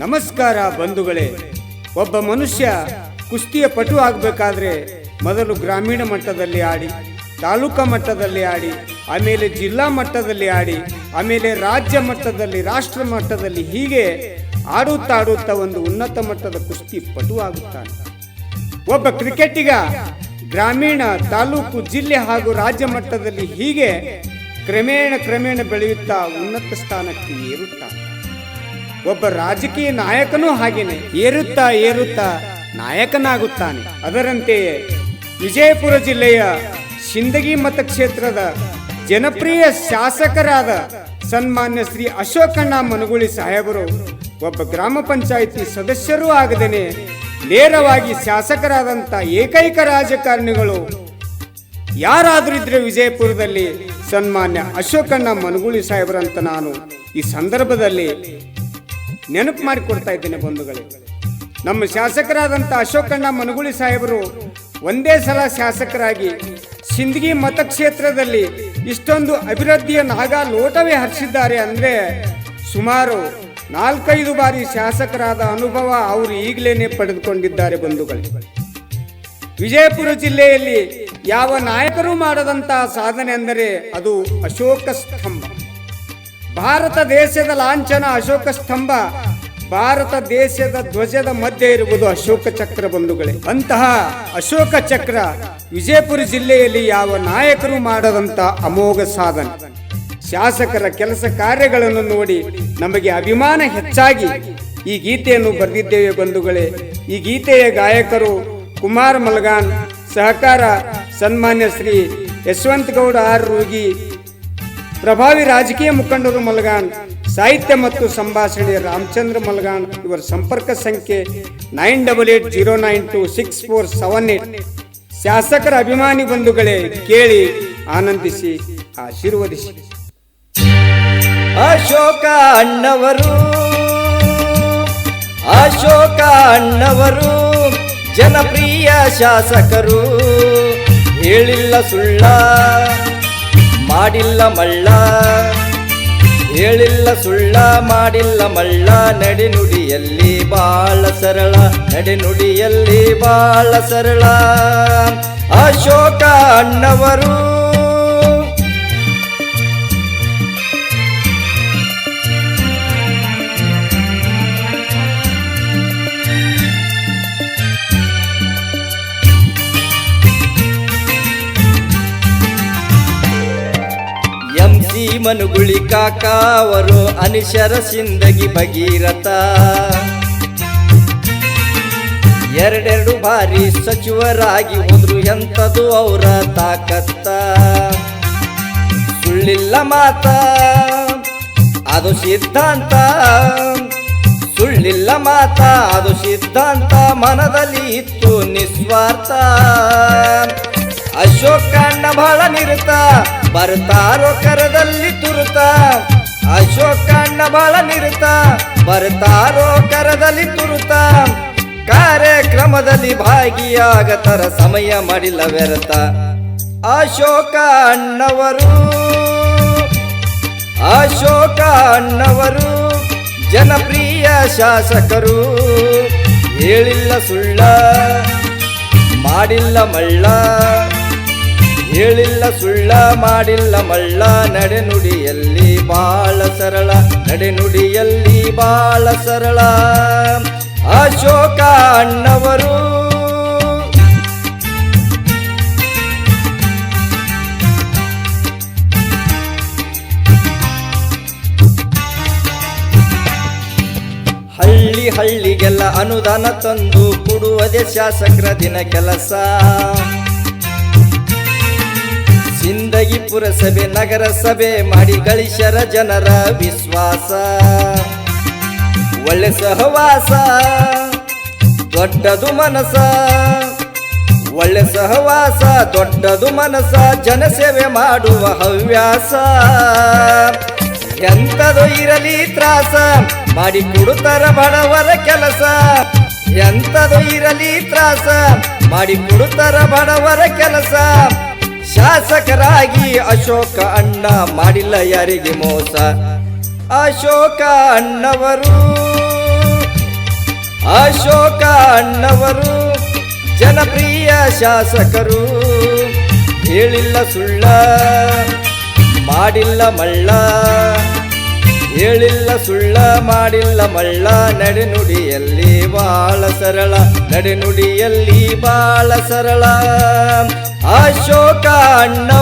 ನಮಸ್ಕಾರ ಬಂಧುಗಳೇ. ಒಬ್ಬ ಮನುಷ್ಯ ಕುಸ್ತಿಯ ಪಟು ಆಗಬೇಕಾದ್ರೆ ಮೊದಲು ಗ್ರಾಮೀಣ ಮಟ್ಟದಲ್ಲಿ ಆಡಿ, ತಾಲೂಕಾ ಮಟ್ಟದಲ್ಲಿ ಆಡಿ, ಆಮೇಲೆ ಜಿಲ್ಲಾ ಮಟ್ಟದಲ್ಲಿ ಆಡಿ, ಆಮೇಲೆ ರಾಜ್ಯ ಮಟ್ಟದಲ್ಲಿ, ರಾಷ್ಟ್ರ ಮಟ್ಟದಲ್ಲಿ, ಹೀಗೆ ಆಡುತ್ತಾ ಒಂದು ಉನ್ನತ ಮಟ್ಟದ ಕುಸ್ತಿ ಪಟು ಆಗುತ್ತಾನೆ. ಒಬ್ಬ ಕ್ರಿಕೆಟಿಗ ಗ್ರಾಮೀಣ, ತಾಲೂಕು, ಜಿಲ್ಲೆ ಹಾಗೂ ರಾಜ್ಯ ಮಟ್ಟದಲ್ಲಿ ಹೀಗೆ ಕ್ರಮೇಣ ಬೆಳೆಯುತ್ತಾ ಉನ್ನತ ಸ್ಥಾನಕ್ಕೆ ಏರುತ್ತಾನೆ. ಒಬ್ಬ ರಾಜಕೀಯ ನಾಯಕನೂ ಹಾಗೇನೆ ಏರುತ್ತಾ ನಾಯಕನಾಗುತ್ತಾನೆ. ಅದರಂತೆಯೇ ವಿಜಯಪುರ ಜಿಲ್ಲೆಯ ಸಿಂದಗಿ ಮತಕ್ಷೇತ್ರದ ಜನಪ್ರಿಯ ಶಾಸಕರಾದ ಸನ್ಮಾನ್ಯ ಶ್ರೀ ಅಶೋಕಣ್ಣ ಮನಗೂಳಿ ಸಾಹೇಬರು ಒಬ್ಬ ಗ್ರಾಮ ಪಂಚಾಯಿತಿ ಸದಸ್ಯರೂ ಆಗದೇನೆ ನೇರವಾಗಿ ಶಾಸಕರಾದಂಥ ಏಕೈಕ ರಾಜಕಾರಣಿಗಳು ಯಾರಾದರೂ ಇದ್ರೆ ವಿಜಯಪುರದಲ್ಲಿ ಸನ್ಮಾನ್ಯ ಅಶೋಕಣ್ಣ ಮನಗೂಳಿ ಸಾಹೇಬರಂತ ನಾನು ಈ ಸಂದರ್ಭದಲ್ಲಿ ನೆನಪು ಮಾಡಿಕೊಡ್ತಾ ಇದ್ದೇನೆ ಬಂಧುಗಳೇ. ನಮ್ಮ ಶಾಸಕರಾದಂಥ ಅಶೋಕಣ್ಣ ಮನಗೂಳಿ ಸಾಹೇಬರು ಒಂದೇ ಸಲ ಶಾಸಕರಾಗಿ ಸಿಂದಗಿ ಮತಕ್ಷೇತ್ರದಲ್ಲಿ ಇಷ್ಟೊಂದು ಅಭಿವೃದ್ಧಿಯ ನಾಗಾಲೋಟವೇ ಹರಿಸಿದ್ದಾರೆ ಅಂದರೆ ಸುಮಾರು 4-5 ಬಾರಿ ಶಾಸಕರಾದ ಅನುಭವ ಅವರು ಈಗಲೇ ಪಡೆದುಕೊಂಡಿದ್ದಾರೆ ಬಂಧುಗಳೇ. ವಿಜಯಪುರ ಜಿಲ್ಲೆಯಲ್ಲಿ ಯಾವ ನಾಯಕರು ಮಾಡದಂತಹ ಸಾಧನೆ ಅಂದರೆ ಅದು ಅಶೋಕ ಸ್ತಂಭ. ಭಾರತ ದೇಶದ ಲಾಂಛನ ಅಶೋಕ ಸ್ತಂಭ, ಭಾರತ ದೇಶದ ಧ್ವಜದ ಮಧ್ಯೆ ಇರುವುದು ಅಶೋಕ ಚಕ್ರ ಬಂಧುಗಳೇ. ಅಂತಹ ಅಶೋಕ ಚಕ್ರ ವಿಜಯಪುರ ಜಿಲ್ಲೆಯಲ್ಲಿ ಯಾವ ನಾಯಕರು ಮಾಡದಂತ ಅಮೋಘ ಸಾಧನೆ. ಶಾಸಕರ ಕೆಲಸ ಕಾರ್ಯಗಳನ್ನು ನೋಡಿ ನಮಗೆ ಅಭಿಮಾನ ಹೆಚ್ಚಾಗಿ ಈ ಗೀತೆಯನ್ನು ಬರೆದಿದ್ದೇವೆ ಬಂಧುಗಳೇ. ಈ ಗೀತೆಯ ಗಾಯಕರು ಕುಮಾರ್ ಮಲಗಾನ್, ಸಹಕಾರ ಸನ್ಮಾನ್ಯ ಶ್ರೀ ಯಶವಂತ ಗೌಡ ಆರ್ ರೂಗಿ, ಪ್ರಭಾವಿ ರಾಜಕೀಯ ಮುಖಂಡರು ಮಲಗಾನ್, ಸಾಹಿತ್ಯ ಮತ್ತು ಸಂಭಾಷಣೆ ರಾಮಚಂದ್ರ ಮಲಗಾನ್. ಇವರ ಸಂಪರ್ಕ ಸಂಖ್ಯೆ 9809264778. ಶಾಸಕರ ಅಭಿಮಾನಿ ಬಂಧುಗಳೇ, ಕೇಳಿ ಆನಂದಿಸಿ ಆಶೀರ್ವದಿಸಿ. ಅಶೋಕ ಅಣ್ಣವರು ಜನಪ್ರಿಯ ಶಾಸಕರು. ಹೇಳಿಲ್ಲ ಸುಳ್ಳ, ಮಾಡಿಲ್ಲ ಮಳ್ಳ, ಹೇಳಿಲ್ಲ ಸುಳ್ಳ, ಮಾಡಿಲ್ಲ ಮಳ್ಳ. ನಡೆನುಡಿಯಲ್ಲಿ ಬಾಳ ಸರಳ, ನಡೆನುಡಿಯಲ್ಲಿ ಬಾಳ ಸರಳ. ಅಶೋಕ ಅಣ್ಣವರು ಮನುಗುಳಿ ಕಾಕಾ ಅವರು ಅನಿಶರ ಸಿಂದಗಿ ಭಗೀರಥ. 2 ಬಾರಿ ಸಚಿವರಾಗಿ ಹೋದ್ರು, ಎಂಥದು ಅವರ ತಾಕತ್ತ. ಸುಳ್ಳಿಲ್ಲ ಮಾತ ಅದು ಸಿದ್ಧಾಂತ, ಸುಳ್ಳಿಲ್ಲ ಮಾತ ಅದು ಸಿದ್ಧಾಂತ. ಮನದಲ್ಲಿ ಇತ್ತು ನಿಸ್ವಾರ್ಥ. ಅಶೋಕಣ್ಣ ಬಹಳ ನಿರುತ, ಬರ್ತಾರೋ ಕರದಲ್ಲಿ ತುರುತ. ಅಶೋಕಣ್ಣ ಬಹಳ ನಿರುತ, ಬರ್ತಾರೋ ಕರದಲ್ಲಿ ತುರುತ. ಕಾರ್ಯಕ್ರಮದಲ್ಲಿ ಭಾಗಿಯಾಗತರ ಸಮಯ ಮಾಡಿಲ್ಲ ವ್ಯರ್ಥ. ಅಶೋಕ ಅಣ್ಣವರು ಜನಪ್ರಿಯ ಶಾಸಕರು. ಹೇಳಿಲ್ಲ ಸುಳ್ಳ, ಮಾಡಿಲ್ಲ ಮಳ್ಳ, ಹೇಳಿಲ್ಲ ಸುಳ್ಳ, ಮಾಡಿಲ್ಲ ಮಳ್ಳ. ನಡೆನುಡಿಯಲ್ಲಿ ಬಾಳ ಸರಳ, ನಡೆನುಡಿಯಲ್ಲಿ ಬಾಳ ಸರಳ. ಅಶೋಕ ಅಣ್ಣವರು ಹಳ್ಳಿಗೆಲ್ಲ ಅನುದಾನ ತಂದು ಕೊಡುವುದೇ ಶಾಸಕರ ದಿನ ಕೆಲಸ. ಸಿಂದಗಿ ಪುರಸಭೆ, ನಗರಸಭೆ ಮಾಡಿ ಗಳಿಸರ ಜನರ ವಿಶ್ವಾಸ. ಒಳ್ಳೆ ಸಹವಾಸ ದೊಡ್ಡದು ಮನಸ, ಒಳ್ಳೆ ಸಹವಾಸ ದೊಡ್ಡದು ಮನಸ. ಜನಸೇವೆ ಮಾಡುವ ಹವ್ಯಾಸ. ಎಂಥದು ಇರಲಿ ತ್ರಾಸ, ಮಾಡಿ ಕೊಡುತ್ತರ ಬಡವರ ಕೆಲಸ. ಎಂಥದು ಇರಲಿ ತ್ರಾಸ, ಮಾಡಿ ಕೊಡುತ್ತರ ಬಡವರ ಕೆಲಸ. ಶಾಸಕರಾಗಿ ಅಶೋಕ ಅಣ್ಣ ಮಾಡಿಲ್ಲ ಯಾರಿಗೆ ಮೋಸ. ಅಶೋಕ ಅಣ್ಣವರು ಅಶೋಕ ಅಣ್ಣವರು ಜನಪ್ರಿಯ ಶಾಸಕರು, ಹೇಳಿಲ್ಲ ಸುಳ್ಳ ಮಾಡಿಲ್ಲ ಮಳ್ಳ, ಹೇಳಿಲ್ಲ ಸುಳ್ಳ ಮಾಡಿಲ್ಲ ಮಳ್ಳ, ನಡೆನುಡಿಯಲ್ಲಿ ಬಾಳ ಸರಳ, ನಡೆನುಡಿಯಲ್ಲಿ ಬಾಳ ಸರಳ. ಅಶೋಕ ಅಣ್ಣ